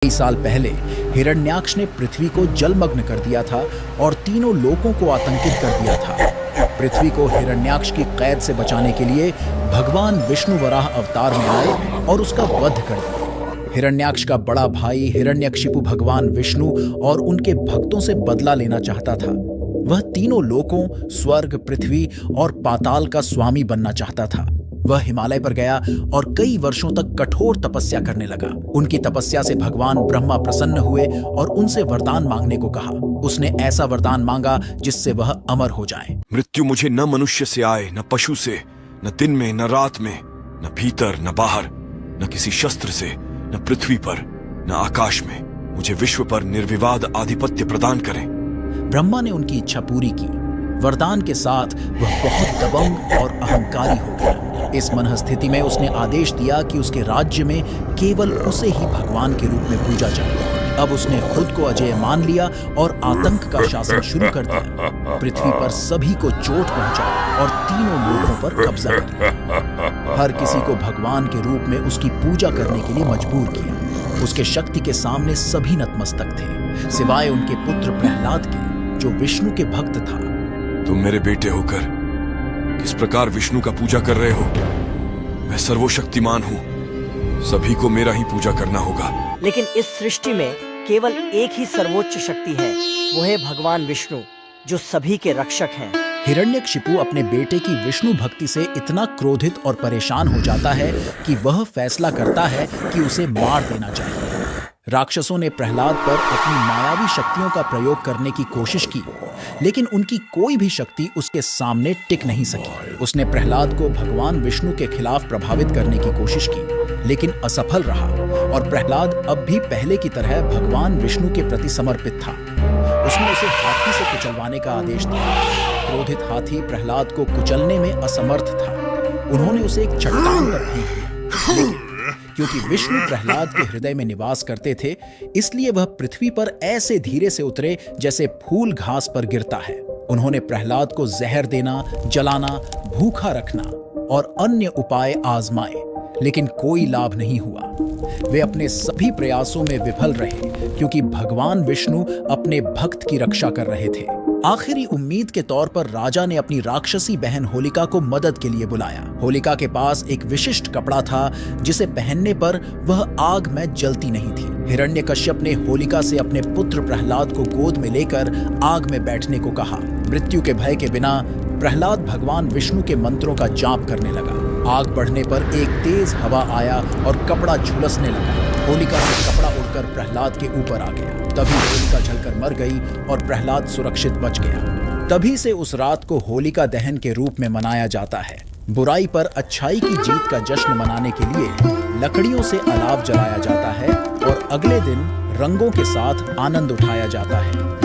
कई साल पहले हिरण्याक्ष ने पृथ्वी को जलमग्न कर दिया था और तीनों लोकों को आतंकित कर दिया था। पृथ्वी को हिरण्याक्ष की कैद से बचाने के लिए भगवान विष्णु वराह अवतार में आए और उसका वध कर दिया। हिरण्याक्ष का बड़ा भाई हिरण्यकशिपु भगवान विष्णु और उनके भक्तों से बदला लेना चाहता था। वह तीनों लोकों स्वर्ग, पृथ्वी और पाताल का स्वामी बनना चाहता था। वह हिमालय पर गया और कई वर्षों तक कठोर तपस्या करने लगा। उनकी तपस्या से भगवान ब्रह्मा प्रसन्न हुए और उनसे वरदान मांगने को कहा। उसने ऐसा वरदान मांगा जिससे वह अमर हो जाए। मृत्यु मुझे न मनुष्य से आए, न पशु से, न दिन में, न रात में, न भीतर, न बाहर, न किसी शस्त्र से, न पृथ्वी पर, न आकाश में। मुझे विश्व पर निर्विवाद आधिपत्य प्रदान करें। ब्रह्मा ने उनकी इच्छा पूरी की। वरदान के साथ वह बहुत दबंग और अहंकारी हो गया। इस मनःस्थिति में उसने आदेश दिया कि उसके राज्य में केवल उसे ही भगवान के रूप में पूजा जाए। अब उसने खुद को अजेय मान लिया और आतंक का शासन शुरू कर दिया। पृथ्वी पर सभी को चोट पहुंचाई और तीनों लोकों पर कब्जा कर लिया। हर किसी को भगवान के रूप में उसकी पूजा करने के लिए मजबूर किया। उसके शक्ति के सामने सभी नतमस्तक थे, सिवाय उनके पुत्र प्रहलाद के, जो विष्णु के भक्त था। तुम मेरे बेटे होकर किस प्रकार विष्णु का पूजा कर रहे हो? मैं सर्वशक्तिमान हूँ, सभी को मेरा ही पूजा करना होगा। लेकिन इस सृष्टि में केवल एक ही सर्वोच्च शक्ति है, वो है भगवान विष्णु, जो सभी के रक्षक हैं। हिरण्यकशिपु अपने बेटे की विष्णु भक्ति से इतना क्रोधित और परेशान हो जाता है कि वह फैसला करता है कि उसे मार देना चाहिए। राक्षसों ने प्रहलाद पर अपनी मायावी शक्तियों का प्रयोग करने की कोशिश की, लेकिन उनकी कोई भी शक्ति उसके सामने टिक नहीं सकी। उसने प्रहलाद को भगवान विष्णु के खिलाफ प्रभावित करने की कोशिश की, लेकिन असफल रहा और प्रहलाद अब भी पहले की तरह भगवान विष्णु के प्रति समर्पित था। उसने उसे हाथी से कुचलवाने का आदेश दिया। क्रोधित हाथी प्रहलाद को कुचलने में असमर्थ था। उन्होंने उसे एक चट्टान पर फेंक दिया, लेकिन क्योंकि विष्णु प्रहलाद के हृदय में निवास करते थे, इसलिए वह पृथ्वी पर ऐसे धीरे से उतरे जैसे फूल घास पर गिरता है। उन्होंने प्रहलाद को जहर देना, जलाना, भूखा रखना और अन्य उपाय आजमाए, लेकिन कोई लाभ नहीं हुआ। वे अपने सभी प्रयासों में विफल रहे, क्योंकि भगवान विष्णु अपने भक्त की रक्षा कर रहे थे। आखिरी उम्मीद के तौर पर राजा ने अपनी राक्षसी बहन होलिका को मदद के लिए बुलाया। होलिका के पास एक विशिष्ट कपड़ा था जिसे पहनने पर वह आग में जलती नहीं थी। हिरण्यकश्यप ने होलिका से अपने पुत्र प्रहलाद को गोद में लेकर आग में बैठने को कहा। मृत्यु के भय के बिना प्रहलाद भगवान विष्णु के मंत्रों का जाप करने लगा। आग बढ़ने पर एक तेज हवा आया और कपड़ा झुलसने लगा। होलिका से कपड़ा उड़कर प्रहलाद के ऊपर आ गया। तभी होलिका जलकर मर गई और प्रहलाद सुरक्षित बच गया। तभी से उस रात को होलिका दहन के रूप में मनाया जाता है। बुराई पर अच्छाई की जीत का जश्न मनाने के लिए लकड़ियों से अलाव जलाया जाता है और अगले दिन रंगों के साथ आनंद उठाया जाता है।